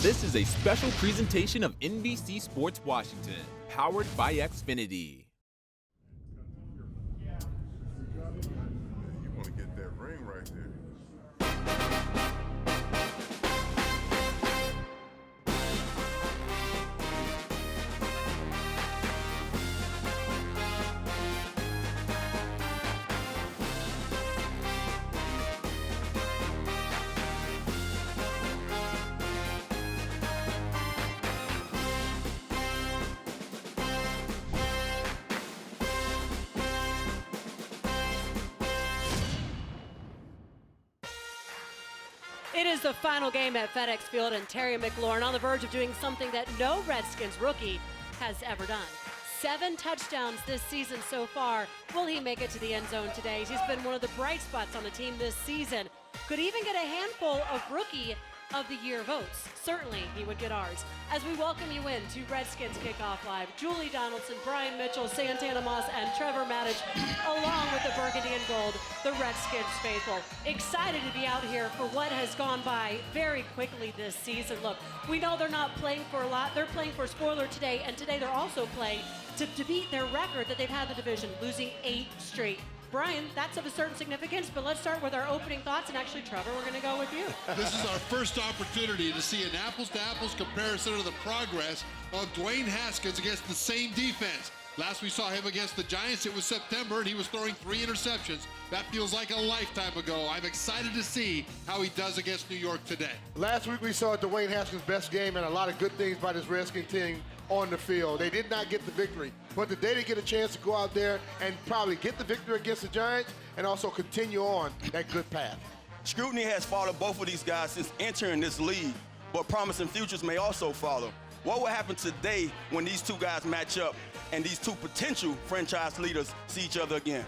This is a special presentation of NBC Sports Washington, powered by Xfinity. You want to get that ring right there. It is the final game at FedEx Field, and Terry McLaurin on the verge of doing something that no Redskins rookie has ever done. 7 touchdowns this season so far. Will he make it to the end zone today? He's been one of the bright spots on the team this season. Could even get a handful of Rookie of the Year votes. Certainly, he would get ours. As we welcome you in to Redskins Kickoff Live, Julie Donaldson, Brian Mitchell, Santana Moss, and Trevor Matich, along with the Burgundy and Gold, the Redskins faithful. Excited to be out here for what has gone by very quickly this season. Look, we know they're not playing for a lot. They're playing for a spoiler today, and today they're also playing to beat their record that they've had in the division, losing 8 straight. Brian, that's of a certain significance, but let's start with our opening thoughts. And actually, Trevor, we're going to go with you. This is our first opportunity to see an apples-to-apples comparison of the progress of Dwayne Haskins against the same defense. Last we saw him against the Giants, it was September, and he was throwing 3 interceptions. That feels like a lifetime ago. I'm excited to see how he does against New York today. Last week we saw Dwayne Haskins' best game and a lot of good things by this Redskins team on the field. They did not get the victory, but today they get a chance to go out there and probably get the victory against the Giants and also continue on that good path. Scrutiny has followed both of these guys since entering this league, but promising futures may also follow. What will happen today when these two guys match up and these two potential franchise leaders see each other again?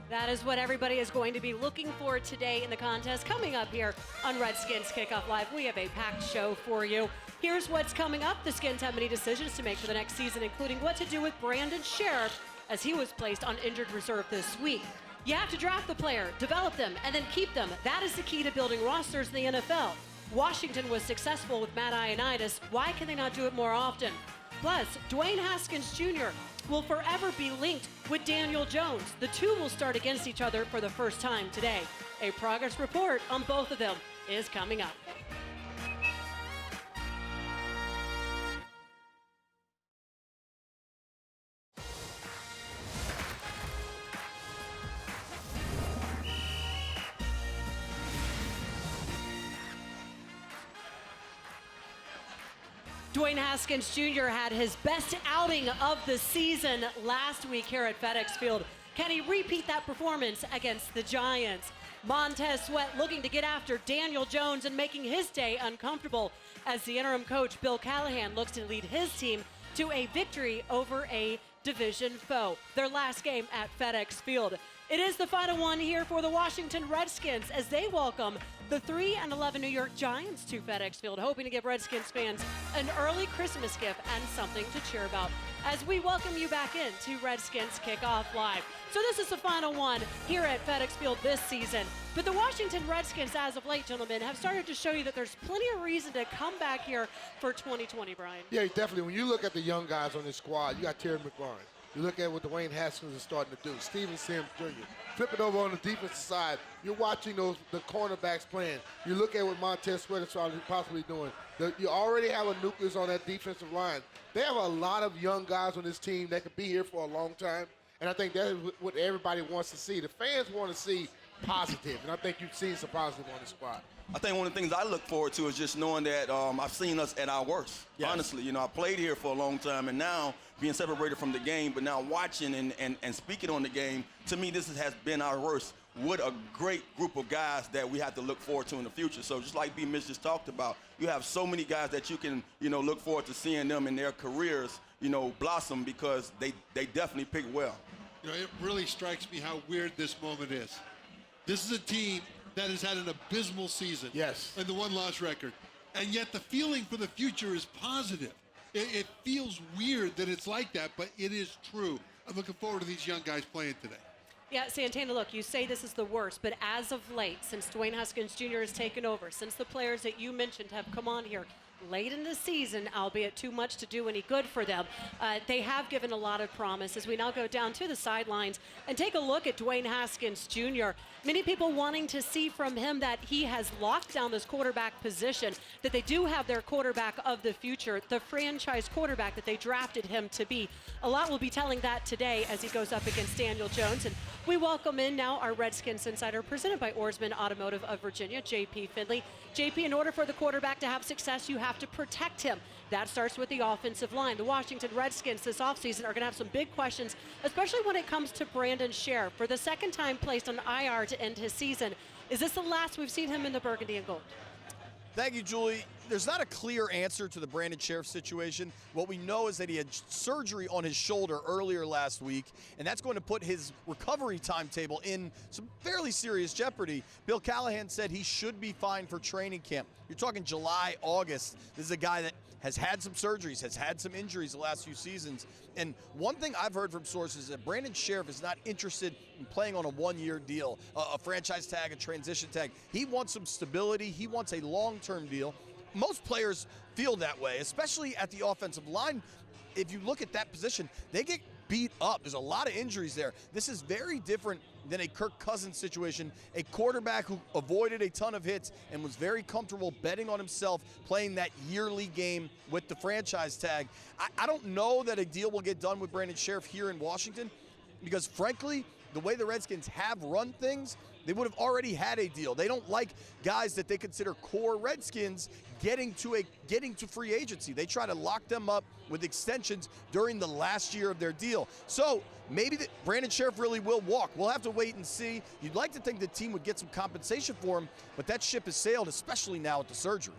That is what everybody is going to be looking for today in the contest. Coming up here on Redskins Kickoff Live, we have a packed show for you. Here's what's coming up. The Skins have many decisions to make for the next season, including what to do with Brandon Sheriff as he was placed on injured reserve this week. You have to draft the player, develop them, and then keep them. That is the key to building rosters in the NFL. Washington was successful with Matt Ioannidis. Why can they not do it more often? Plus, Dwayne Haskins Jr. will forever be linked with Daniel Jones. The two will start against each other for the first time today. A progress report on both of them is coming up. Dwayne Haskins Jr. had his best outing of the season last week here at FedEx Field. Can he repeat that performance against the Giants? Montez Sweat looking to get after Daniel Jones and making his day uncomfortable as the interim coach Bill Callahan looks to lead his team to a victory over a division foe. Their last game at FedEx Field. It is the final one here for the Washington Redskins as they welcome the 3-11 New York Giants to FedEx Field, hoping to give Redskins fans an early Christmas gift and something to cheer about as we welcome you back into Redskins Kickoff Live. So this is the final one here at FedEx Field this season. But the Washington Redskins, as of late, gentlemen, have started to show you that there's plenty of reason to come back here for 2020, Brian. Yeah, definitely. When you look at the young guys on this squad, you got Terry McLaurin. You look at what Dwayne Haskins is starting to do. Steven Sims Jr. Flip it over on the defensive side. You're watching the cornerbacks playing. You look at what Montez Sweat is possibly doing. You already have a nucleus on that defensive line. They have a lot of young guys on this team that could be here for a long time. And I think that is what everybody wants to see. The fans want to see positive, and I think you've seen some positive on the squad. I think one of the things I look forward to is just knowing that I've seen us at our worst. Yes. Honestly, you know, I played here for a long time, and now being separated from the game, but now watching and speaking on the game, to me, this has been our worst. What a great group of guys that we have to look forward to in the future. So just like B. Mitch just talked about, you have so many guys that you can, you know, look forward to seeing them in their careers, you know, blossom because they definitely pick well. You know, it really strikes me how weird this moment is. This is a team that has had an abysmal season. Yes. And the one-loss record. And yet the feeling for the future is positive. It feels weird that it's like that, but it is true. I'm looking forward to these young guys playing today. Yeah, Santana, look, you say this is the worst, but as of late, since Dwayne Haskins Jr. has taken over, since the players that you mentioned have come on here, late in the season, albeit too much to do any good for them. They have given a lot of promise as we now go down to the sidelines and take a look at Dwayne Haskins Jr. Many people wanting to see from him that he has locked down this quarterback position, that they do have their quarterback of the future, the franchise quarterback that they drafted him to be. A lot will be telling that today as he goes up against Daniel Jones. And we welcome in now our Redskins insider presented by Oarsman Automotive of Virginia, J.P. Findley. J.P., in order for the quarterback to have success, you have to protect him. That starts with the offensive line. The Washington Redskins this offseason are going to have some big questions, especially when it comes to Brandon Scherff. For the second time placed on IR to end his season. Is this the last we've seen him in the burgundy and gold? Thank you, Julie. There's not a clear answer to the Brandon Scherff situation. What we know is that he had surgery on his shoulder earlier last week, and that's going to put his recovery timetable in some fairly serious jeopardy. Bill Callahan said he should be fine for training camp. You're talking July, August. This is a guy that has had some surgeries, has had some injuries the last few seasons. And one thing I've heard from sources is that Brandon Scherff is not interested in playing on a one-year deal, a franchise tag, a transition tag. He wants some stability. He wants a long-term deal. Most players feel that way, especially at the offensive line. If you look at that position, they get beat up. There's a lot of injuries there. This is very different than a Kirk Cousins situation, a quarterback who avoided a ton of hits and was very comfortable betting on himself, playing that yearly game with the franchise tag. I don't know that a deal will get done with Brandon Scherff here in Washington because, frankly, the way the Redskins have run things, they would have already had a deal. They don't like guys that they consider core Redskins getting to free agency. They try to lock them up with extensions during the last year of their deal. So maybe Brandon Scherff really will walk. We'll have to wait and see. You'd like to think the team would get some compensation for him, but that ship has sailed, especially now with the surgery.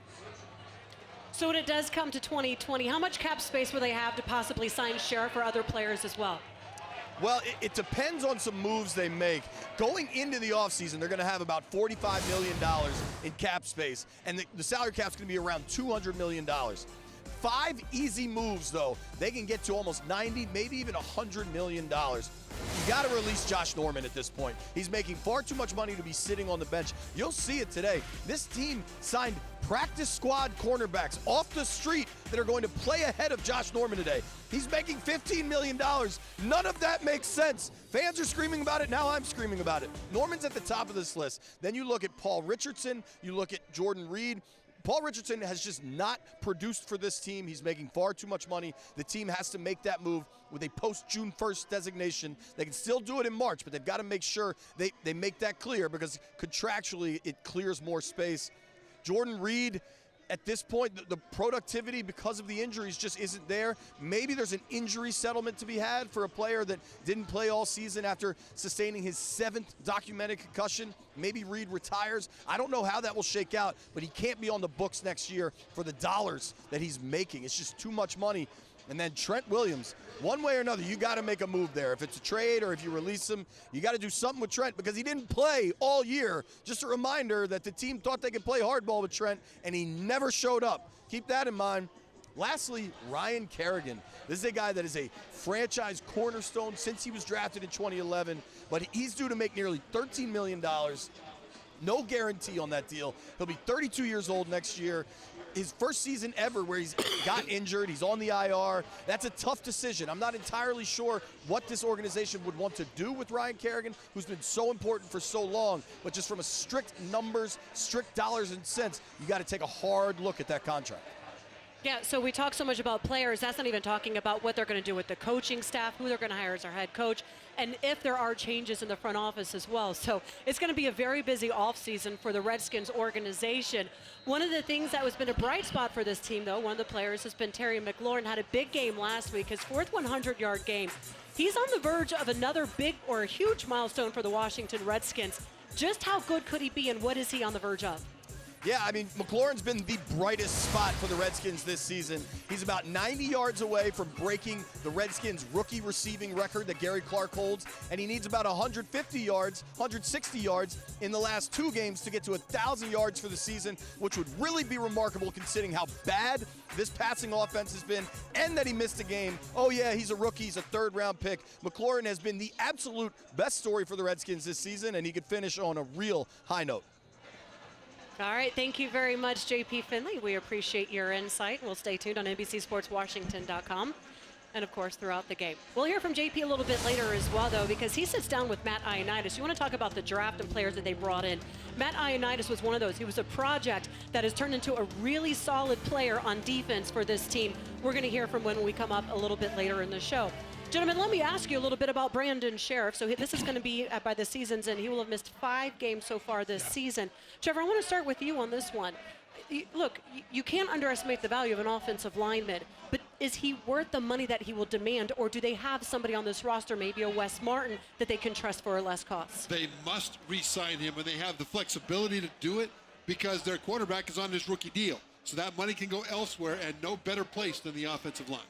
So when it does come to 2020, how much cap space will they have to possibly sign Scherff or other players as well? Well, it depends on some moves they make. Going into the offseason, they're going to have about $45 million in cap space, and the salary cap's going to be around $200 million. 5 easy moves, though. They can get to almost 90, maybe even $100 million. You got to release Josh Norman at this point. He's making far too much money to be sitting on the bench. You'll see it today. This team signed practice squad cornerbacks off the street that are going to play ahead of Josh Norman today. He's making $15 million. None of that makes sense. Fans are screaming about it. Now I'm screaming about it. Norman's at the top of this list. Then you look at Paul Richardson. You look at Jordan Reed. Paul Richardson has just not produced for this team. He's making far too much money. The team has to make that move with a post-June 1st designation. They can still do it in March, but they've got to make sure they make that clear because contractually it clears more space. Jordan Reed, at this point, the productivity because of the injuries just isn't there. Maybe there's an injury settlement to be had for a player that didn't play all season after sustaining his 7th documented concussion. Maybe Reed retires. I don't know how that will shake out, but he can't be on the books next year for the dollars that he's making. It's just too much money. And then Trent Williams, one way or another, you got to make a move there. If it's a trade or if you release him, you got to do something with Trent because he didn't play all year. Just a reminder that the team thought they could play hardball with Trent, and he never showed up. Keep that in mind. Lastly, Ryan Kerrigan. This is a guy that is a franchise cornerstone since he was drafted in 2011, but he's due to make nearly $13 million. No guarantee on that deal. He'll be 32 years old next year. His first season ever where he's got injured, he's on the IR. That's a tough decision. I'm not entirely sure what this organization would want to do with Ryan Kerrigan, who's been so important for so long, but just from a strict numbers, strict dollars and cents, you got to take a hard look at that contract. Yeah, so we talk so much about players. That's not even talking about what they're going to do with the coaching staff, who they're going to hire as our head coach, and if there are changes in the front office as well. So it's going to be a very busy offseason for the Redskins organization. One of the things that has been a bright spot for this team, though, one of the players has been Terry McLaurin. Had a big game last week, his 4th 100-yard game. He's on the verge of another big or a huge milestone for the Washington Redskins. Just how good could he be, and what is he on the verge of? Yeah, I mean, McLaurin's been the brightest spot for the Redskins this season. He's about 90 yards away from breaking the Redskins' rookie receiving record that Gary Clark holds, and he needs about 150 yards, 160 yards in the last 2 games to get to 1,000 yards for the season, which would really be remarkable considering how bad this passing offense has been and that he missed a game. Oh, yeah, he's a rookie. He's a 3rd-round pick. McLaurin has been the absolute best story for the Redskins this season, and he could finish on a real high note. All right, thank you very much, JP Finley. We appreciate your insight. We'll stay tuned on NBCSportsWashington.com and, of course, throughout the game. We'll hear from JP a little bit later as well, though, because he sits down with Matt Ioannidis. You want to talk about the draft and players that they brought in. Matt Ioannidis was one of those. He was a project that has turned into a really solid player on defense for this team. We're going to hear from when we come up a little bit later in the show. Gentlemen, let me ask you a little bit about Brandon Sheriff. So this is going to be by the season's end. He will have missed 5 games so far this season. Trevor, I want to start with you on this one. Look, you can't underestimate the value of an offensive lineman, but is he worth the money that he will demand, or do they have somebody on this roster, maybe a Wes Martin, that they can trust for a less cost? They must re-sign him, and they have the flexibility to do it because their quarterback is on this rookie deal. So that money can go elsewhere, and no better place than the offensive line.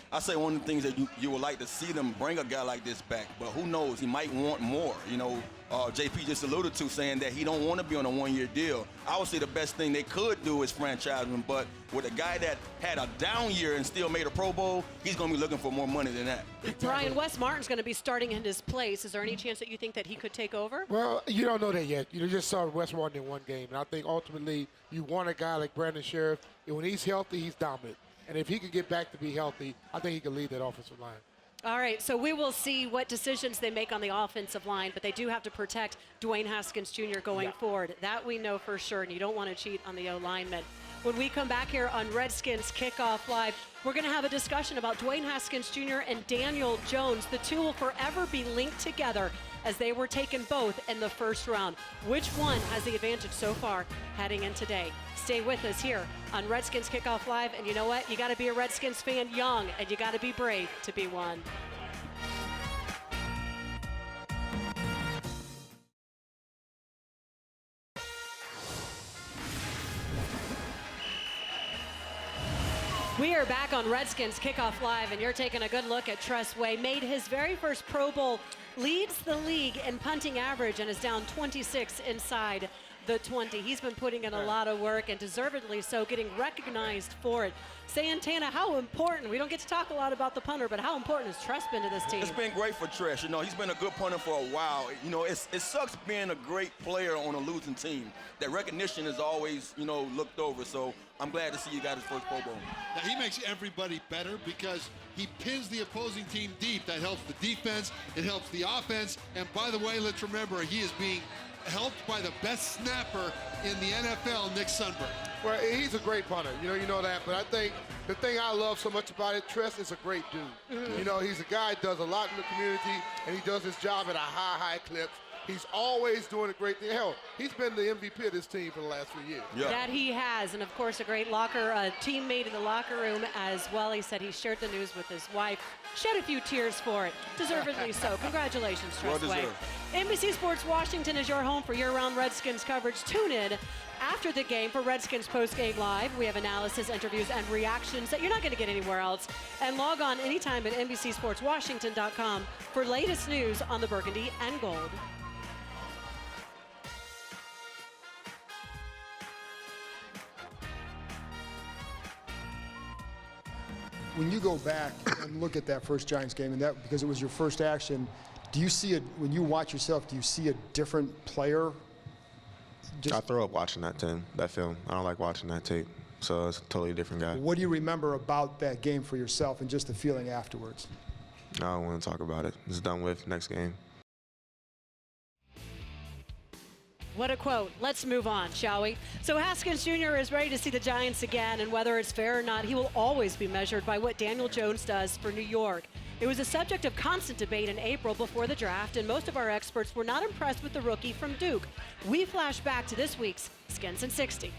I say one of the things that you would like to see them bring a guy like this back, but who knows? He might want more. You know, JP just alluded to saying that he don't want to be on a one-year deal. I would say the best thing they could do is franchise him, but with a guy that had a down year and still made a Pro Bowl, he's going to be looking for more money than that. Brian, Wes Martin's going to be starting in his place. Is there any chance that you think that he could take over? Well, you don't know that yet. You just saw Wes Martin in one game, and I think ultimately you want a guy like Brandon Sheriff. And when he's healthy, he's dominant. And if he could get back to be healthy, I think he could lead that offensive line. All right, so we will see what decisions they make on the offensive line, but they do have to protect Dwayne Haskins Jr. going forward. That we know for sure, and you don't want to cheat on the O-linemen. When we come back here on Redskins Kickoff Live, we're going to have a discussion about Dwayne Haskins Jr. and Daniel Jones. The two will forever be linked together as they were taken both in the first round. Which one has the advantage so far heading in today? Stay with us here on Redskins Kickoff Live. And you know what? You got to be a Redskins fan young, and you got to be brave to be one. We are back on Redskins Kickoff Live, and you're taking a good look at Tress Way. Made his very first Pro Bowl, leads the league in punting average, and is down 26 inside the 20. He's been putting in a lot of work, and deservedly so, getting recognized for it. Santana, how important, we don't get to talk a lot about the punter, but how important has Tress been to this team? It's been great for Tress. You know, he's been a good punter for a while. You know, it sucks being a great player on a losing team. That recognition is always, you know, looked over. So I'm glad to see you got his first Pro Bowl. Now, he makes everybody better because he pins the opposing team deep. That helps the defense. It helps the offense. And by the way, let's remember, he is being helped by the best snapper in the NFL, Nick Sundberg. Well, he's a great punter. You know that. But I think the thing I love so much about it, Tress is a great dude. You know, he's a guy that does a lot in the community, and he does his job at a high clip. He's always doing a great thing. Hell, he's been the MVP of this team for the last 3 years. Yeah. That he has, and of course a great teammate in the locker room as well. He said he shared the news with his wife, shed a few tears for it, deservedly so. Congratulations, Tress Way. NBC Sports Washington is your home for year-round Redskins coverage. Tune in after the game for Redskins Postgame Live. We have analysis, interviews, and reactions that you're not going to get anywhere else. And log on anytime at NBCSportsWashington.com for latest news on the Burgundy and Gold. When you go back and look at that first Giants game, and that because it was your first action, do you see it when you watch yourself? Do you see a different player? I throw up watching that film. I don't like watching that tape, so it's a totally different guy. What do you remember about that game for yourself and just the feeling afterwards? I don't want to talk about it. It's done with. Next game. What a quote. Let's move on, shall we? So Haskins Jr. is ready to see the Giants again, and whether it's fair or not, he will always be measured by what Daniel Jones does for New York. It was a subject of constant debate in April before the draft, and most of our experts were not impressed with the rookie from Duke. We flash back to this week's Skins in 60.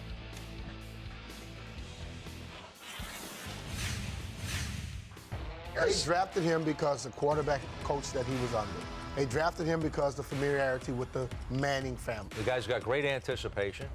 They drafted him because the quarterback coach that he was under. They drafted him because of the familiarity with the Manning family. The guy's got great anticipation,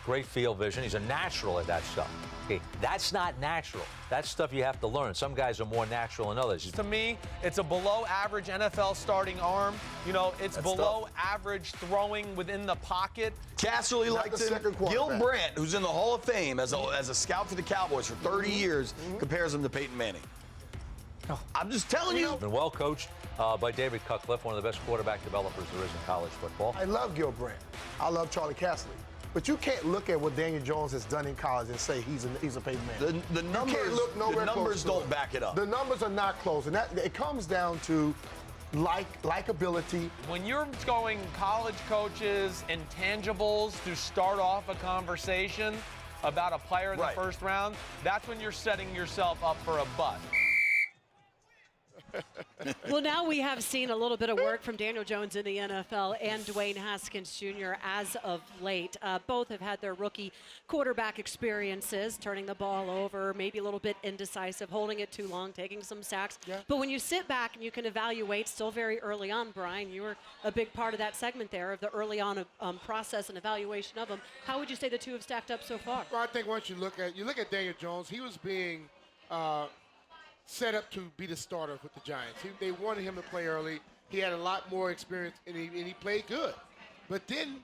great field vision. He's a natural at that stuff. Okay, that's not natural. That's stuff you have to learn. Some guys are more natural than others. To me, it's a below-average NFL starting arm. You know, it's below average throwing within the pocket. Cass really liked him. Gil Brandt, who's in the Hall of Fame as a scout for the Cowboys for 30 years, compares him to Peyton Manning. I'm just telling you. Been well coached by David Cutcliffe, one of the best quarterback developers there is in college football. I love Gil Brandt. I love Charlie Casserly. But you can't look at what Daniel Jones has done in college and say he's a Peyton Manning. The numbers don't back it up. The numbers are not close, and that it comes down to likability. When you're going college coaches, intangibles to start off a conversation about a player in the first round, that's when you're setting yourself up for a bust. Well, now we have seen a little bit of work from Daniel Jones in the NFL and Dwayne Haskins Jr. as of late. Both have had their rookie quarterback experiences, turning the ball over, maybe a little bit indecisive, holding it too long, taking some sacks. Yeah. But when you sit back and you can evaluate, still very early on, Brian, you were a big part of that segment there of the early on process and evaluation of them. How would you say the two have stacked up so far? Well, I think once you look at Daniel Jones, he was being set up to be the starter with the Giants. They wanted him to play early. He had a lot more experience, and he played good. But then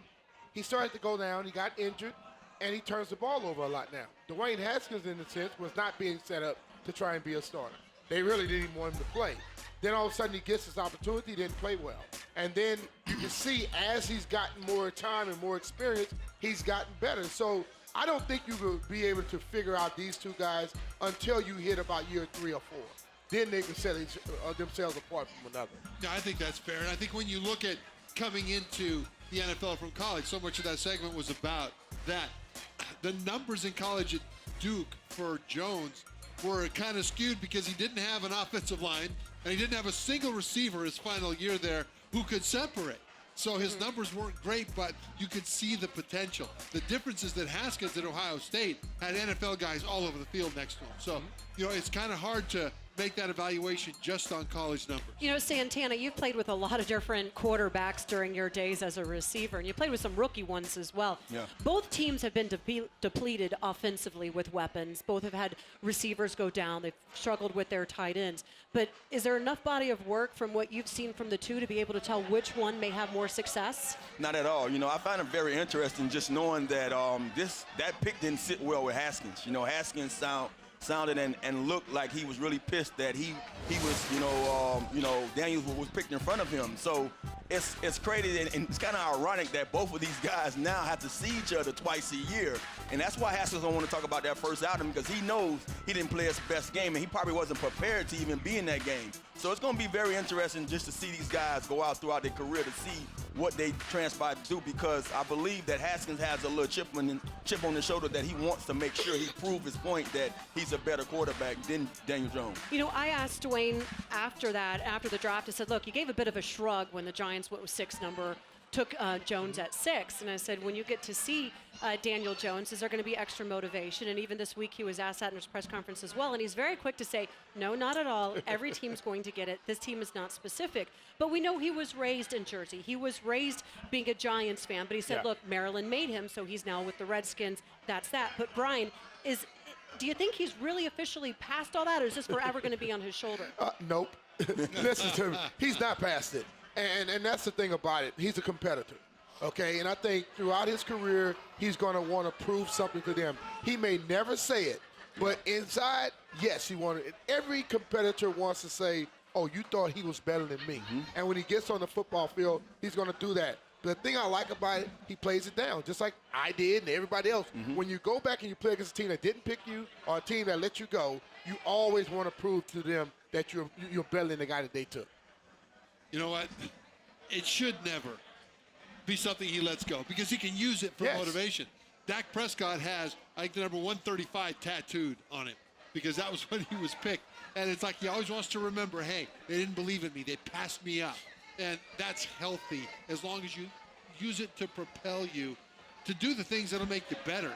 he started to go down. He got injured, and he turns the ball over a lot now. Dwayne Haskins, in a sense, was not being set up to try and be a starter. They really didn't want him to play. Then all of a sudden he gets his opportunity, didn't play well. And then you can see as he's gotten more time and more experience, he's gotten better. So I don't think you will be able to figure out these two guys until you hit about year 3 or 4. Then they can set themselves apart from another. Yeah, I think that's fair. And I think when you look at coming into the NFL from college, so much of that segment was about that. The numbers in college at Duke for Jones were kind of skewed because he didn't have an offensive line and he didn't have a single receiver his final year there who could separate. So his numbers weren't great, but you could see the potential. The difference is that Haskins at Ohio State had NFL guys all over the field next to him. So, it's kind of hard to make that evaluation just on college numbers. Santana, you've played with a lot of different quarterbacks during your days as a receiver, and you played with some rookie ones as well. Yeah. Both teams have been depleted offensively with weapons. Both have had receivers go down. They've struggled with their tight ends. But is there enough body of work from what you've seen from the two to be able to tell which one may have more success? Not at all. I find it very interesting just knowing that that pick didn't sit well with Haskins. Haskins sounded and looked like he was really pissed that he was, Daniels was picked in front of him. So it's crazy and it's kind of ironic that both of these guys now have to see each other twice a year. And that's why Haskins don't want to talk about that first outing, because he knows he didn't play his best game and he probably wasn't prepared to even be in that game. So it's going to be very interesting just to see these guys go out throughout their career to see what they transpired to do, because I believe that Haskins has a little chip on his shoulder that he wants to make sure he proves his point that he's a better quarterback than Daniel Jones. I asked Dwayne after the draft, I said, look, you gave a bit of a shrug when the Giants went with 6 number, took Jones at 6. And I said, when you get to see Daniel Jones, is there going to be extra motivation? And even this week he was asked that in his press conference as well. And he's very quick to say, no, not at all. Every team's going to get it. This team is not specific. But we know he was raised in Jersey. He was raised being a Giants fan. But he said, look, Maryland made him, so he's now with the Redskins. That's that. But Brian, do you think he's really officially past all that, or is this forever going to be on his shoulder? Nope. Listen to me. He's not past it. And that's the thing about it. He's a competitor. Okay, and I think throughout his career, he's going to want to prove something to them. He may never say it, but inside, yes, he wanted it. Every competitor wants to say, oh, you thought he was better than me. Mm-hmm. And when he gets on the football field, he's going to do that. The thing I like about it, he plays it down, just like I did and everybody else. Mm-hmm. When you go back and you play against a team that didn't pick you or a team that let you go, you always want to prove to them that you're better than the guy that they took. You know what? It should never be something he lets go, because he can use it for motivation. Dak Prescott has, I think, the number 135 tattooed on him, because that was when he was picked. And it's like he always wants to remember, hey, they didn't believe in me. They passed me up. And that's healthy as long as you use it to propel you to do the things that'll make you better.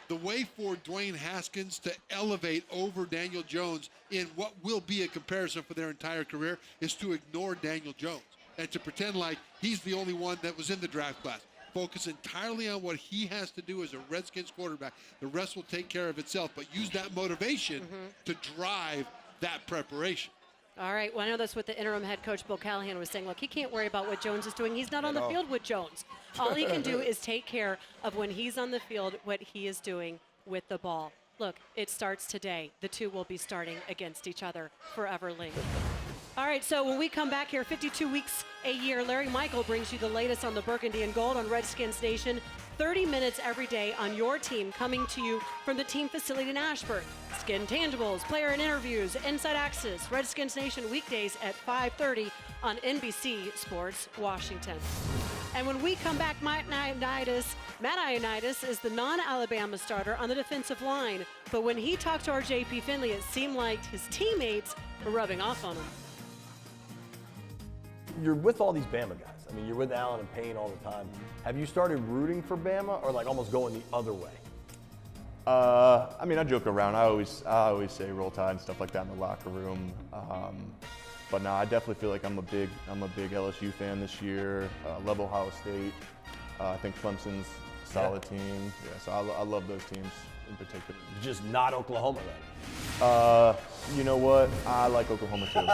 The way for Dwayne Haskins to elevate over Daniel Jones in what will be a comparison for their entire career is to ignore Daniel Jones and to pretend like he's the only one that was in the draft class. Focus entirely on what he has to do as a Redskins quarterback. The rest will take care of itself, but use that motivation to drive that preparation. All right. Well, I know that's what the interim head coach, Bill Callahan, was saying. Look, he can't worry about what Jones is doing. He's not on the field with Jones. All he can do is take care of when he's on the field what he is doing with the ball. Look, it starts today. The two will be starting against each other forever linked. All right, so when we come back here, 52 weeks a year, Larry Michael brings you the latest on the Burgundy and Gold on Redskins Nation. 30 minutes every day on your team, coming to you from the team facility in Ashburn. Skin Tangibles, player and interviews, inside access, Redskins Nation weekdays at 5:30 on NBC Sports Washington. And when we come back, Matt Ioannidis is the non-Alabama starter on the defensive line. But when he talked to our JP Finley, it seemed like his teammates were rubbing off on him. You're with all these Bama guys. I mean, you're with Allen and Payne all the time. Have you started rooting for Bama or like almost going the other way? I mean, I joke around. I always say Roll Tide and stuff like that in the locker room. But no, I definitely feel like I'm a big LSU fan this year. Love Ohio State. I think Clemson's a solid team. Yeah, so I love those teams in particular. Just not Oklahoma then? You know what? I like Oklahoma too.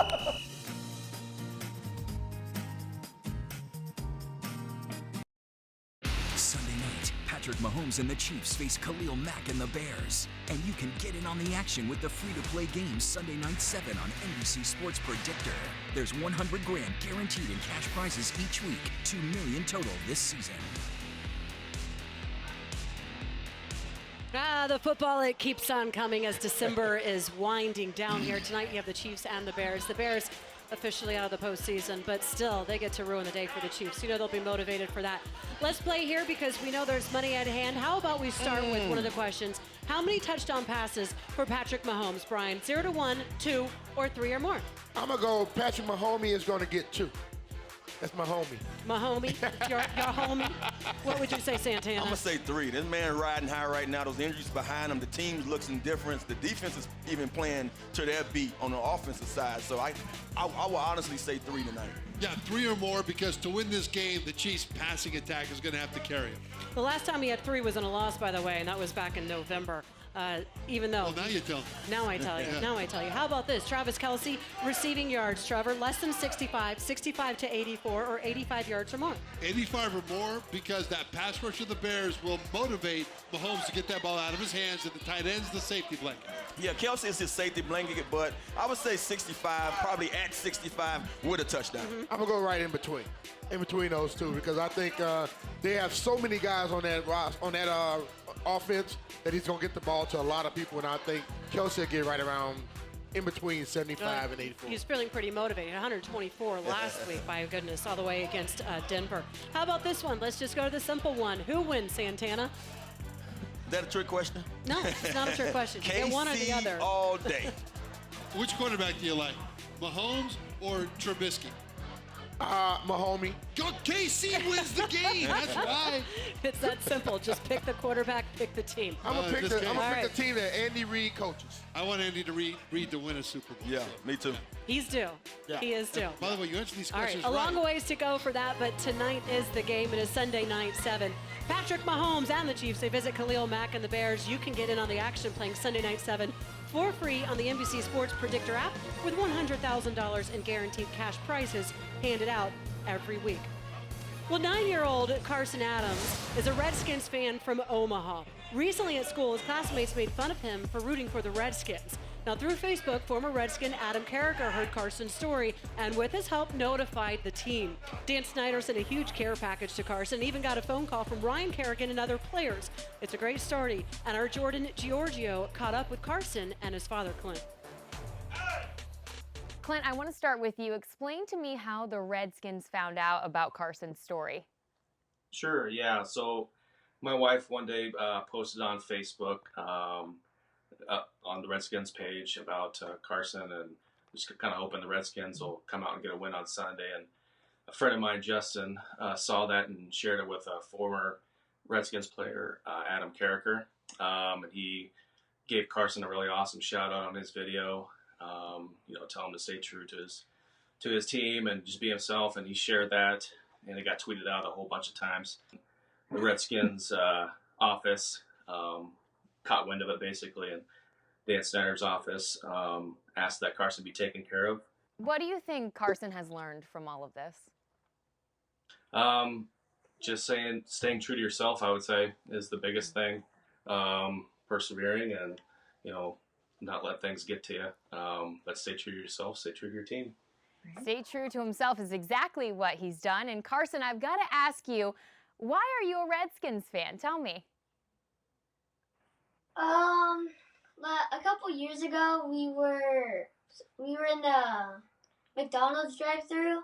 Sunday night, Patrick Mahomes and the Chiefs face Khalil Mack and the Bears. And you can get in on the action with the free-to-play game Sunday Night 7 on NBC Sports Predictor. There's $100 grand guaranteed in cash prizes each week, $2 million total this season. The football, it keeps on coming as December is winding down here. Tonight you have the Chiefs and the Bears. The Bears officially out of the postseason, but still they get to ruin the day for the Chiefs. You know they'll be motivated for that. Let's play here because we know there's money at hand. How about we start with one of the questions? How many touchdown passes for Patrick Mahomes, Brian? 0 to 1, 2, or 3 or more? I'm going to go Patrick Mahomes is going to get 2. That's my homie. Mahomie? Your homie? What would you say, Santana? I'm going to say 3. This man riding high right now. Those injuries behind him. The team looks indifferent. The defense is even playing to their beat on the offensive side. So I will honestly say 3 tonight. Yeah, 3 or more, because to win this game, the Chiefs' passing attack is going to have to carry him. The last time he had 3 was in a loss, by the way, and that was back in November. Even though. Well, now you tell me. Now I tell you. Yeah. Now I tell you. How about this? Travis Kelce, receiving yards, Trevor, less than 65, 65 to 84, or 85 yards or more. 85 or more, because that pass rush of the Bears will motivate Mahomes to get that ball out of his hands, and the tight end's the safety blanket. Yeah, Kelce is his safety blanket, but I would say 65, probably at 65 with a touchdown. I'm going to go right in between those two, because I think they have so many guys on that offense that he's going to get the ball to a lot of people, and I think Kelce will get right around in between 75 and 84. He's feeling pretty motivated. 124 last week, by goodness, all the way against Denver. How about this one? Let's just go to the simple one. Who wins, Santana? Is that a trick question? No, it's not a trick question. You get one or the other. all day. Which quarterback do you like, Mahomes or Trubisky? Mahomie. Go KC wins the game. That's why. It's that simple. Just pick the quarterback, pick the team. I'm gonna pick the team that Andy Reid coaches. I want Andy to Reid to win a Super Bowl. Yeah, me too. He's due. Yeah. He is due. By the way, you answered these All right, questions a long right. ways to go for that, but tonight is the game. It is Sunday night 7. Patrick Mahomes and the Chiefs, they visit Khalil Mack and the Bears. You can get in on the action playing Sunday night 7 for free on the NBC Sports Predictor app with $100,000 in guaranteed cash prizes handed out every week. Well, 9-year-old Carson Adams is a Redskins fan from Omaha. Recently at school, his classmates made fun of him for rooting for the Redskins. Now, through Facebook, former Redskin Adam Carricker heard Carson's story and, with his help, notified the team. Dan Snyder sent a huge care package to Carson and even got a phone call from Ryan Kerrigan and other players. It's a great story, and our Jordan Giorgio caught up with Carson and his father, Clint. Clint, I want to start with you. Explain to me how the Redskins found out about Carson's story. Sure, yeah. So my wife one day posted on Facebook on the Redskins page about Carson, and just kind of hoping the Redskins will come out and get a win on Sunday. And a friend of mine, Justin, saw that and shared it with a former Redskins player, Adam Carricker. And he gave Carson a really awesome shout out on his video. Tell him to stay true to his team and just be himself. And he shared that, and it got tweeted out a whole bunch of times. The Redskins office caught wind of it basically, and Dan Snyder's office asked that Carson be taken care of. What do you think Carson has learned from all of this? Just staying true to yourself, I would say, is the biggest thing. Persevering and, not let things get to you. But stay true to yourself, stay true to your team. Stay true to himself is exactly what he's done. And Carson, I've got to ask you, Why are you a Redskins fan? Tell me. A couple years ago, we were in the McDonald's drive-thru.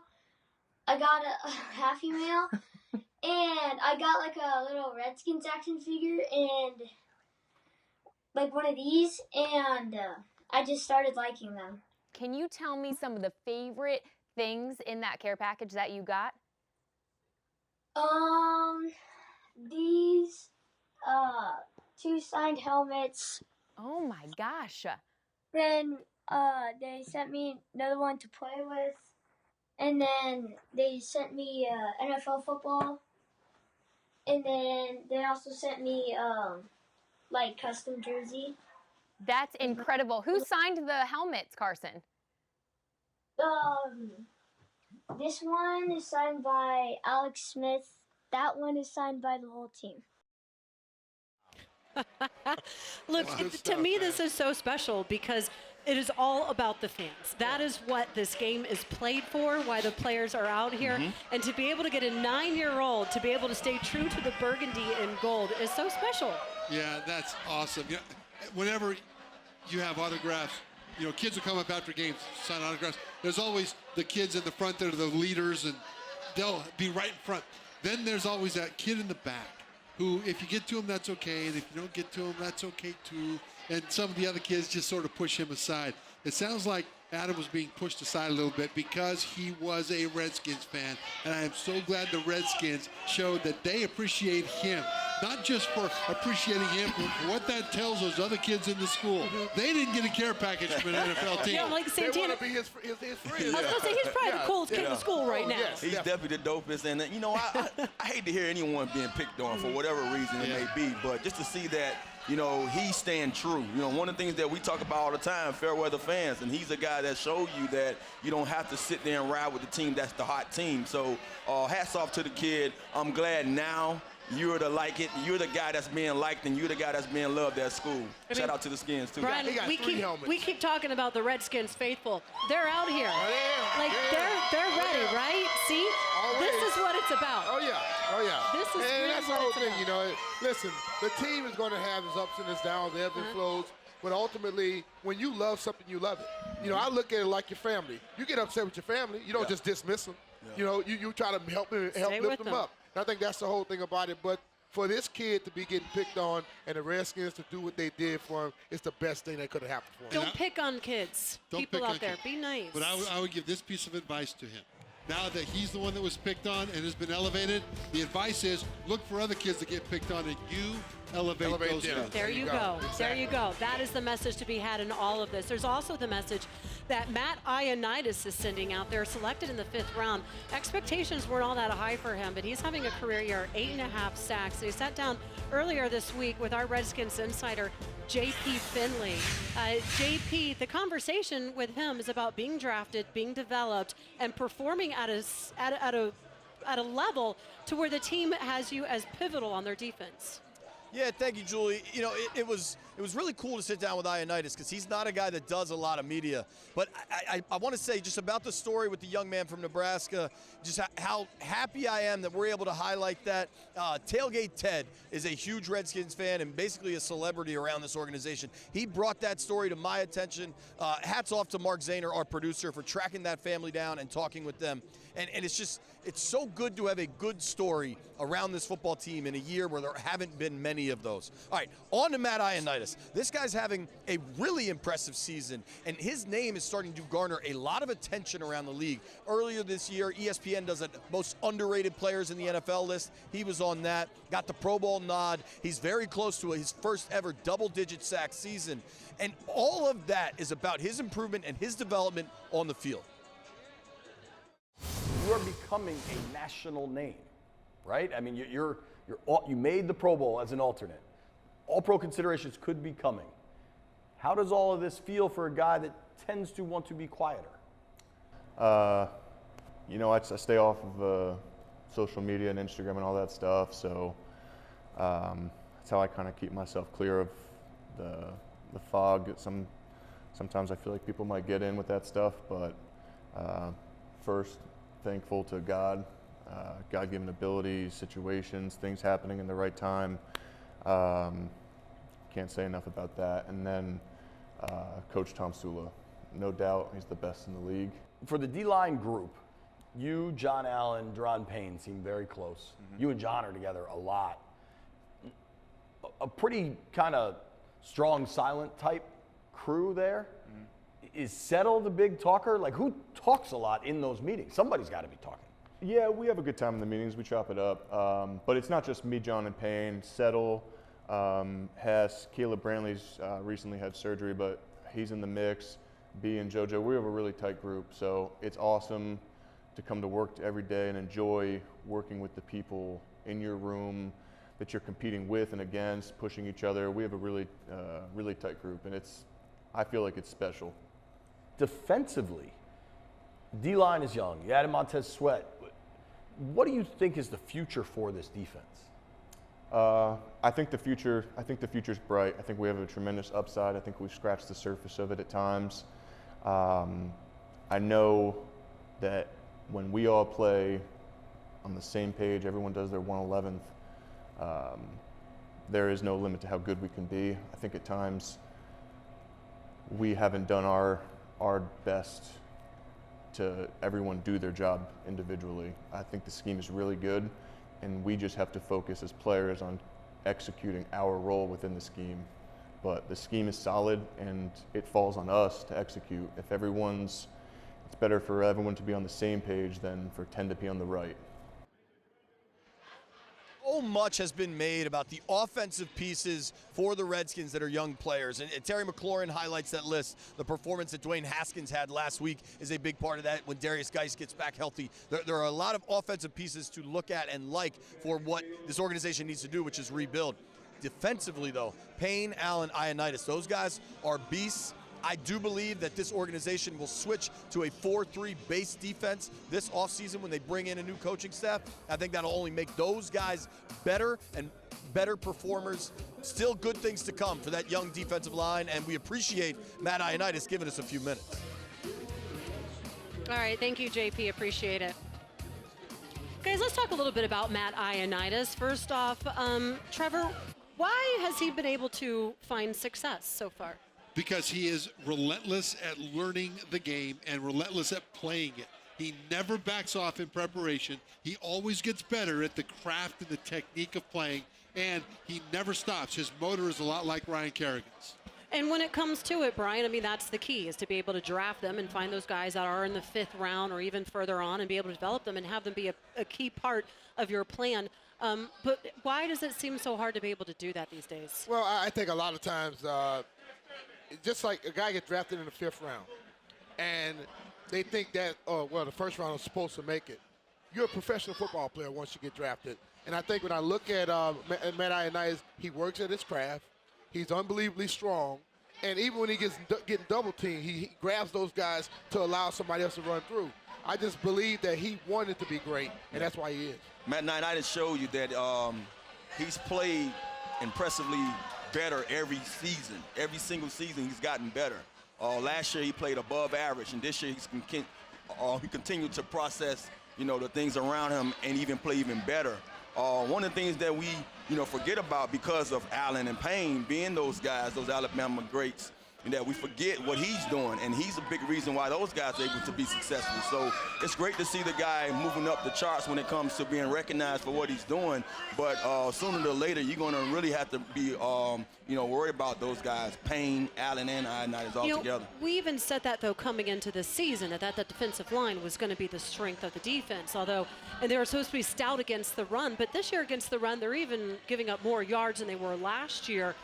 I got a Happy Meal, and I got like a little Redskins action figure and like one of these, and I just started liking them. Can you tell me some of the favorite things in that care package that you got? These 2 signed helmets. Oh my gosh. Then they sent me another one to play with. And then they sent me NFL football. And then they also sent me like custom jersey. That's incredible. Who signed the helmets, Carson? This one is signed by Alex Smith. That one is signed by the whole team. Look, to me, this is so special because it is all about the fans. That is what this game is played for, why the players are out here. And to be able to get a 9-year-old to be able to stay true to the burgundy and gold is so special. Yeah, that's awesome. You know, whenever you have autographs, you know, kids will come up after games, sign autographs. There's always the kids in the front that are the leaders, and they'll be right in front. Then there's always that kid in the back who, if you get to him, that's okay. And if you don't get to him, that's okay too. And some of the other kids just sort of push him aside. It sounds like Adam was being pushed aside a little bit because he was a Redskins fan. And I am so glad the Redskins showed that they appreciate him. Not just for appreciating him, but for what that tells those other kids in the school. They didn't get a care package from an NFL team. Yeah, like Santana. They want to be his friend. I was going to say, he's probably the coolest kid in the school right now. Yes, He's definitely the dopest. And, you know, I hate to hear anyone being picked on for whatever reason it may be. But just to see that, you know, he's staying true. You know, one of the things that we talk about all the time, fair weather fans, and he's a guy that showed you that you don't have to sit there and ride with the team that's the hot team. So hats off to the kid. I'm glad now you're the you're the guy that's being liked, and you're the guy that's being loved at school. Shout out to the Skins too. Brian, we keep talking about the Redskins faithful. They're out here. Like they're ready, right? See? Always. This is what it's about. Oh yeah. This is and really that's the what whole it's thing, about. you know. Listen, the team is going to have its ups and its downs, ebbs and flows. But ultimately, when you love something, you love it. You know, I look at it like your family. You get upset with your family, you don't just dismiss them. You know, you try to help lift them up. And I think that's the whole thing about it. But for this kid to be getting picked on and the Redskins to do what they did for him, it's the best thing that could have happened for him. Don't pick on kids. People out there, be nice. But I would give this piece of advice to him. Now that he's the one that was picked on and has been elevated, the advice is look for other kids to get picked on, and you elevate those kids. There you go. There you go. That is the message to be had in all of this. There's also the message that Matt Ioannidis is sending out there, selected in the 5th round. Expectations weren't all that high for him, but he's having a career year, 8.5 sacks. And he sat down earlier this week with our Redskins insider, JP Finley. JP, the conversation with him is about being drafted, being developed, and performing at a level to where the team has you as pivotal on their defense. Yeah, thank you, Julie. You know, it was really cool to sit down with Ioannidis because he's not a guy that does a lot of media. But I want to say just about the story with the young man from Nebraska, just how happy I am that we're able to highlight that. Tailgate Ted is a huge Redskins fan and basically a celebrity around this organization. He brought that story to my attention. Hats off to Mark Zaner, our producer, for tracking that family down and talking with them. And it's so good to have a good story around this football team in a year where there haven't been many of those. All right, on to Matt Ioannidis. This guy's having a really impressive season, and his name is starting to garner a lot of attention around the league. Earlier this year, ESPN does a most underrated players in the NFL list. He was on that, got the Pro Bowl nod. He's very close to his first ever double-digit sack season. And all of that is about his improvement and his development on the field. You are becoming a national name, right? I mean, you made the Pro Bowl as an alternate. All-Pro considerations could be coming. How does all of this feel for a guy that tends to want to be quieter? You know, I stay off of social media and Instagram and all that stuff, so that's how I kind of keep myself clear of the fog. Sometimes I feel like people might get in with that stuff, but first, thankful to God God-given abilities, situations, things happening in the right time. Can't say enough about that. And then Coach Tom Sula, no doubt he's the best in the league. For the D-line group, you, John Allen, Deron Payne seem very close. Mm-hmm. You and John are together a lot. A pretty kind of strong, silent type crew there. Mm-hmm. Is Settle the big talker? Like, who talks a lot in those meetings? Somebody's got to be talking. Yeah, we have a good time in the meetings. We chop it up. But it's not just me, John, and Payne. Settle, Hess, Caleb Brantley's recently had surgery, but he's in the mix. B and JoJo, we have a really tight group. So it's awesome to come to work every day and enjoy working with the people in your room that you're competing with and against, pushing each other. We have a really, really tight group, and I feel like it's special. Defensively, D-line is young. You added Montez Sweat. What do you think is the future for this defense? I think the future's bright. I think we have a tremendous upside. I think we've scratched the surface of it at times. I know that when we all play on the same page, everyone does their 111th, there is no limit to how good we can be. I think at times we haven't done our best to everyone do their job individually. I think the scheme is really good, and we just have to focus as players on executing our role within the scheme. But the scheme is solid, and it falls on us to execute. It's better for everyone to be on the same page than for 10 to be on the right. So much has been made about the offensive pieces for the Redskins that are young players. And Terry McLaurin highlights that list. The performance that Dwayne Haskins had last week is a big part of that when Darius Geis gets back healthy. There are a lot of offensive pieces to look at and like for what this organization needs to do, which is rebuild. Defensively, though, Payne, Allen, Ioannidis, those guys are beasts. I do believe that this organization will switch to a 4-3 base defense this offseason when they bring in a new coaching staff. I think that'll only make those guys better and better performers. Still good things to come for that young defensive line, and we appreciate Matt Ioannidis giving us a few minutes. All right, thank you, JP. Appreciate it. Guys, let's talk a little bit about Matt Ioannidis. First off, Trevor, why has he been able to find success so far? Because he is relentless at learning the game and relentless at playing it. He never backs off in preparation. He always gets better at the craft and the technique of playing, and he never stops. His motor is a lot like Ryan Kerrigan's. And when it comes to it, Brian, I mean, that's the key, is to be able to draft them and find those guys that are in the 5th round or even further on and be able to develop them and have them be a key part of your plan. But why does it seem so hard to be able to do that these days? Well, I think a lot of times, just like a guy gets drafted in the 5th round, and they think that, the first round is supposed to make it. You're a professional football player once you get drafted. And I think when I look at Matt Ioannidis, he works at his craft. He's unbelievably strong. And even when he gets getting double teamed, he grabs those guys to allow somebody else to run through. I just believe that he wanted to be great, and that's why he is. Matt Ioannidis showed you that he's played impressively better every season. Every single season he's gotten better. Last year he played above average, and this year he continued to process, the things around him and even play even better. One of the things that we, forget about because of Allen and Payne being those guys, those Alabama greats, that we forget what he's doing, and he's a big reason why those guys are able to be successful. So it's great to see the guy moving up the charts when it comes to being recognized for what he's doing, but sooner or later you're going to really have to be worried about those guys, Payne, Allen, and Ioannidis all together. We even said that, though, coming into the season, that defensive line was going to be the strength of the defense, and they were supposed to be stout against the run, but this year against the run, they're even giving up more yards than they were last year.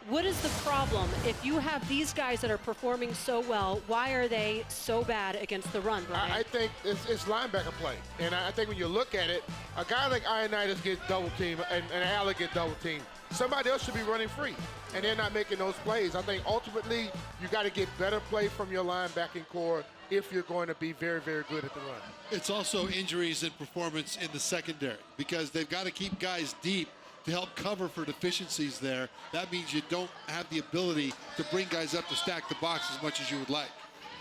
What is the problem? If you have these guys that are performing so well, why are they so bad against the run, Brian? I think it's linebacker play. And I think when you look at it, a guy like Ioannidis gets double teamed and Allen gets double teamed. Somebody else should be running free, and they're not making those plays. I think ultimately you got to get better play from your linebacking core if you're going to be very, very good at the run. It's also injuries and performance in the secondary because they've got to keep guys deep to help cover for deficiencies there. That means you don't have the ability to bring guys up to stack the box as much as you would like.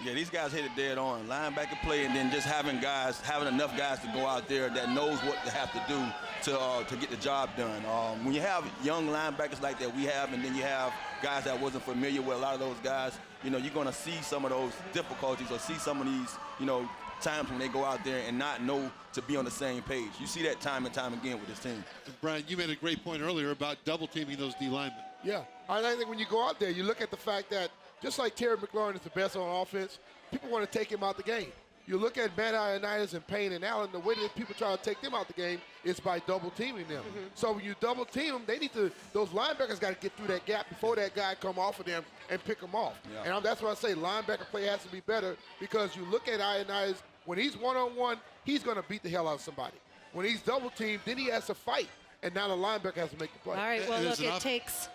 Yeah, these guys hit it dead on. Linebacker play, and then just having enough guys to go out there that knows what they have to do to get the job done. When you have young linebackers like that we have, and then you have guys that wasn't familiar with a lot of those guys, you know, you're going to see some of those difficulties or see some of these, you know, times when they go out there and not know to be on the same page. You see that time and time again with this team. Brian, you made a great point earlier about double teaming those D linemen. Yeah, I think when you go out there, you look at the fact that just like Terry McLaurin is the best on offense, people want to take him out the game. You look at Matt Ioannidis and Payne and Allen, the way that people try to take them out the game is by double teaming them. So when you double team them, those linebackers got to get through that gap before that guy come off of them and pick them off. Yeah. And that's why I say linebacker play has to be better, because you look at Ioannidis, when he's one-on-one, he's going to beat the hell out of somebody. When he's double teamed, then he has to fight, and now the linebacker has to make the play. All right, well, look, it takes...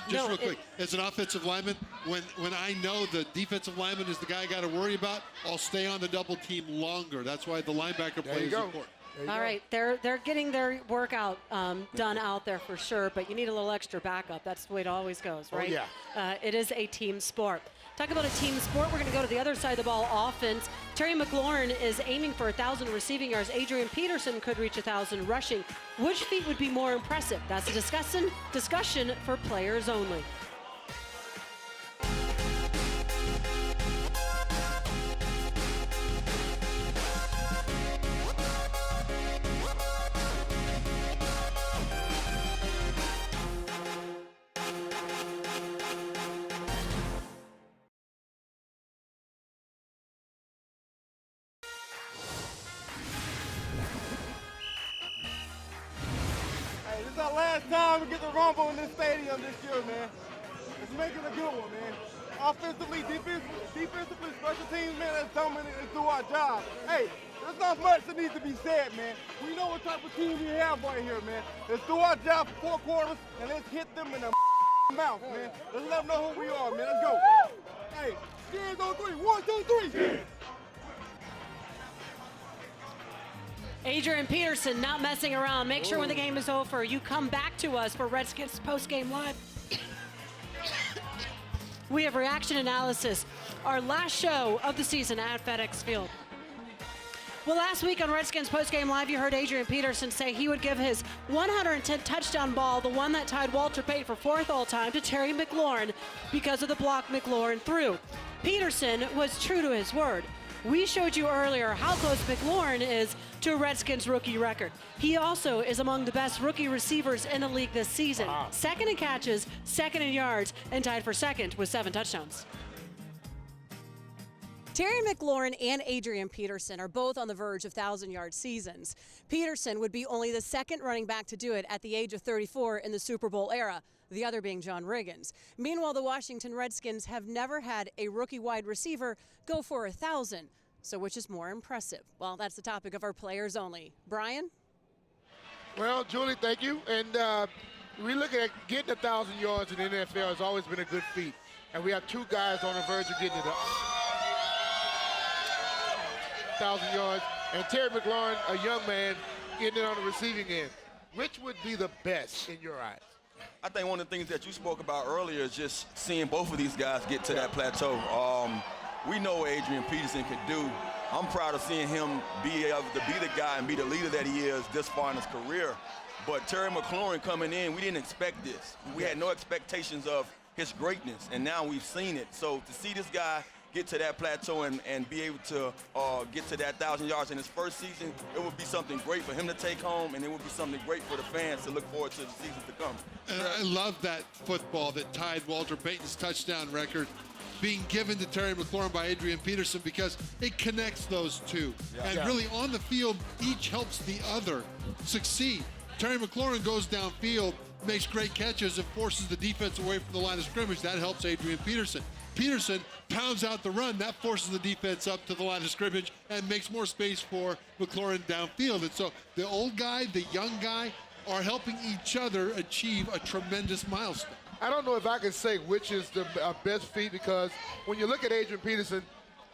Just real quick, as an offensive lineman, when I know the defensive lineman is the guy I got to worry about, I'll stay on the double team longer. That's why the linebacker play is important. All right, they're getting their workout done out there for sure, but you need a little extra backup. That's the way it always goes, right? Oh, yeah. It is a team sport. Talk about a team sport. We're going to go to the other side of the ball, offense. Terry McLaurin is aiming for 1,000 receiving yards. Adrian Peterson could reach 1,000 rushing. Which feat would be more impressive? That's a discussion for players only. This is our last time we get the rumble in this stadium this year, man. Let's make it a good one, man. Offensively, defensively, special teams, man, let's dominate and do our job. Hey, there's not much that needs to be said, man. We know what type of team we have right here, man. Let's do our job for 4 quarters, and let's hit them in the mouth, man. Let's let them know who we are, man. Let's go. Hey, cheers on 3. 1, 2, 3. Adrian Peterson not messing around. Make sure when the game is over, you come back to us for Redskins Postgame Live. We have reaction analysis, our last show of the season at FedEx Field. Well, last week on Redskins Postgame Live, you heard Adrian Peterson say he would give his 110th touchdown ball, the one that tied Walter Payton for 4th all-time, to Terry McLaurin because of the block McLaurin threw. Peterson was true to his word. We showed you earlier how close McLaurin is to a Redskins rookie record. He also is among the best rookie receivers in the league this season. Wow. Second in catches, second in yards, and tied for second with 7 touchdowns. Terry McLaurin and Adrian Peterson are both on the verge of 1,000-yard seasons. Peterson would be only the second running back to do it at the age of 34 in the Super Bowl era, the other being John Riggins. Meanwhile, the Washington Redskins have never had a rookie wide receiver go for 1,000. So which is more impressive? Well, that's the topic of our players only. Brian? Well, Julie, thank you. And we look at getting 1,000 yards in the NFL has always been a good feat. And we have 2 guys on the verge of getting it up. 1,000 yards. And Terry McLaurin, a young man, getting it on the receiving end. Which would be the best in your eyes? I think one of the things that you spoke about earlier is just seeing both of these guys get to that plateau. We know what Adrian Peterson can do. I'm proud of seeing him be able to be the guy and be the leader that he is this far in his career. But Terry McLaurin coming in, we didn't expect this. We had no expectations of his greatness, and now we've seen it. So to see this guy get to that plateau and be able to get to that 1,000 yards in his first season, it would be something great for him to take home, and it would be something great for the fans to look forward to the seasons to come. And I love that football that tied Walter Payton's touchdown record being given to Terry McLaurin by Adrian Peterson, because it connects those two. And really on the field, each helps the other succeed. Terry McLaurin goes downfield, makes great catches, and forces the defense away from the line of scrimmage. That helps Adrian Peterson. Peterson pounds out the run. That forces the defense up to the line of scrimmage and makes more space for McLaurin downfield. And so the old guy, the young guy are helping each other achieve a tremendous milestone. I don't know if I can say which is the best feat, because when you look at Adrian Peterson,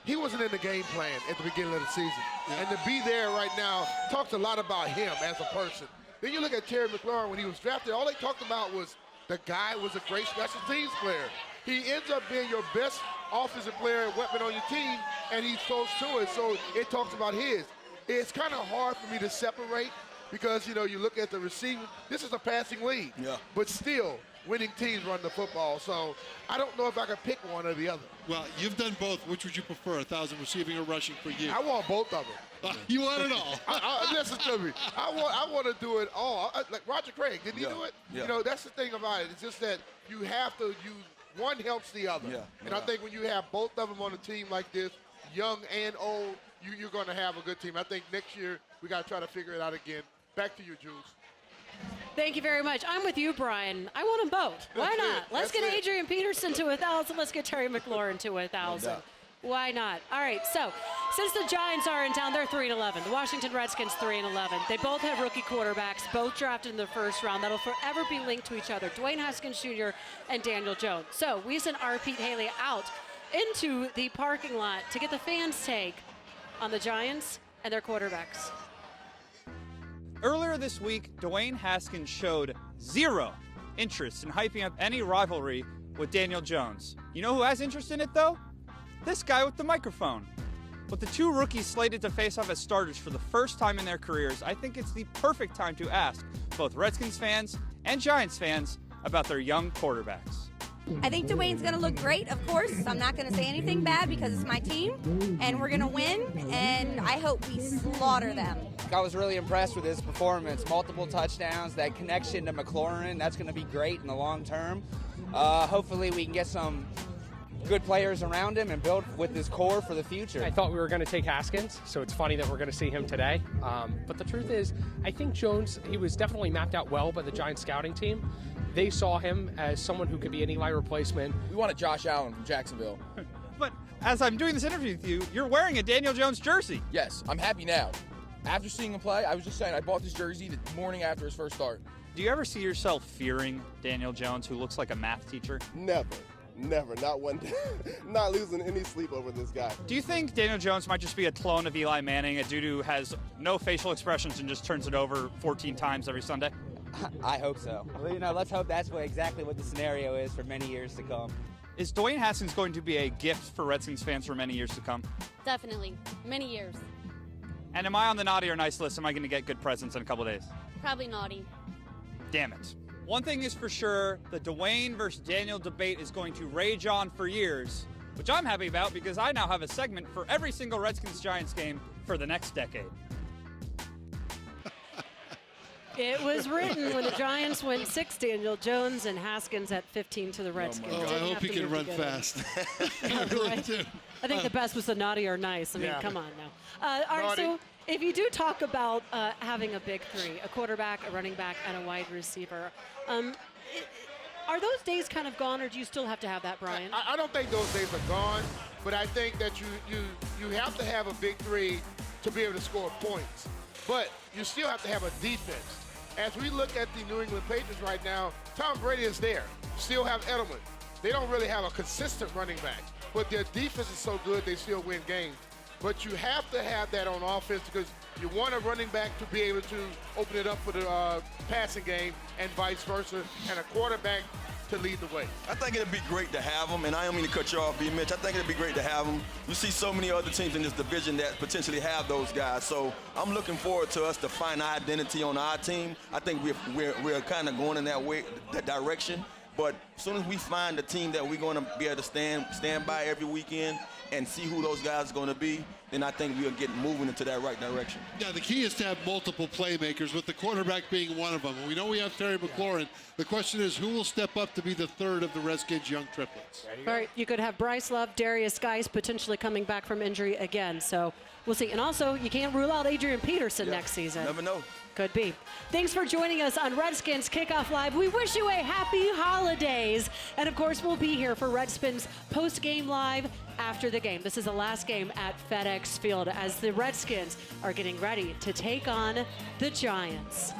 he wasn't in the game plan at the beginning of the season. And to be there right now talks a lot about him as a person. Then you look at Terry McLaurin when he was drafted, all they talked about was the guy was a great special teams player. he ends up being your best offensive player weapon on your team, and he's close to it. So it talks about his. It's kind of hard for me to separate because, you know, you look at the receiver. This is a passing league. Yeah. But still, winning teams run the football. So I don't know if I can pick one or the other. Well, you've done both. Which would you prefer, 1,000 receiving or rushing for you? I want both of them. You want it all. Listen to me. I want to do it all. Like Roger Craig, didn't he do it? Yeah. You know, that's the thing about it. It's just that you have to use one helps the other. Yeah. And I think when you have both of them on a team like this, young and old, you're going to have a good team. I think next year we got to try to figure it out again. Back to you, Jules. Thank you very much. I'm with you, Brian. I want them both. Why not? Let's get Adrian Peterson to 1,000. Let's get Terry McLaurin to 1,000. No doubt. Why not? All right, so since the Giants are in town, they're 3-11. The Washington Redskins 3-11. They both have rookie quarterbacks, both drafted in the first round. That'll forever be linked to each other, Dwayne Haskins Jr. and Daniel Jones. So we sent our Pete Haley out into the parking lot to get the fans' take on the Giants and their quarterbacks. Earlier this week, Dwayne Haskins showed zero interest in hyping up any rivalry with Daniel Jones. You know who has interest in it, though? This guy with the microphone. With the two rookies slated to face off as starters for the first time in their careers, I think it's the perfect time to ask both Redskins fans and Giants fans about their young quarterbacks. I think Dwayne's going to look great, of course. I'm not going to say anything bad because it's my team, and we're going to win, and I hope we slaughter them. I was really impressed with his performance. Multiple touchdowns, that connection to McLaurin, that's going to be great in the long term. Hopefully we can get some good players around him and build with his core for the future. I thought we were going to take Haskins, so it's funny that we're going to see him today. But the truth is, I think Jones, he was definitely mapped out well by the Giants scouting team. They saw him as someone who could be an Eli replacement. We wanted Josh Allen from Jacksonville. But as I'm doing this interview with you, you're wearing a Daniel Jones jersey. Yes, I'm happy now. After seeing him play, I was just saying, I bought this jersey the morning after his first start. Do you ever see yourself fearing Daniel Jones, who looks like a math teacher? Never, not one day. Not losing any sleep over this guy. Do you think Daniel Jones might just be a clone of Eli Manning, a dude who has no facial expressions and just turns it over 14 times every Sunday? I hope so. Well, you know, let's hope that's exactly what the scenario is for many years to come. Is Dwayne Haskins going to be a gift for Redskins fans for many years to come? Definitely. Many years. And am I on the naughty or nice list? Am I going to get good presents in a couple days? Probably naughty. Damn it. One thing is for sure, the Dwayne versus Daniel debate is going to rage on for years, which I'm happy about because I now have a segment for every single Redskins-Giants game for the next decade. It was written when the Giants went 6, Daniel Jones and Haskins at 15 to the Redskins. I hope he can run fast. I really do. I think the best was the naughty or nice. I mean, come on now. All right, so if you do talk about having a big three, a quarterback, a running back, and a wide receiver, are those days kind of gone, or do you still have to have that, Brian? I don't think those days are gone, but I think that you have to have a big three to be able to score points. But you still have to have a defense. As we look at the New England Patriots right now, Tom Brady is there. Still have Edelman. They don't really have a consistent running back, but their defense is so good they still win games. But you have to have that on offense because you want a running back to be able to open it up for the passing game and vice versa, and a quarterback to lead the way. I think it'd be great to have them, and I don't mean to cut you off, B. Mitch. I think it'd be great to have them. You see so many other teams in this division that potentially have those guys. So I'm looking forward to us to find our identity on our team. I think we're kind of going in that direction. But as soon as we find the team that we're going to be able to stand by every weekend and see who those guys are going to be, then I think we'll get moving into that right direction. Yeah, the key is to have multiple playmakers, with the quarterback being one of them. And we know we have Terry McLaurin. The question is, who will step up to be the third of the Redskins' young triplets? All right, you could have Bryce Love, Darius Geis potentially coming back from injury again. So we'll see. And also, you can't rule out Adrian Peterson next season. Never know. Could be. Thanks for joining us on Redskins Kickoff Live. We wish you a happy holidays. And, of course, we'll be here for Redskins post-game live after the game. This is the last game at FedEx Field as the Redskins are getting ready to take on the Giants.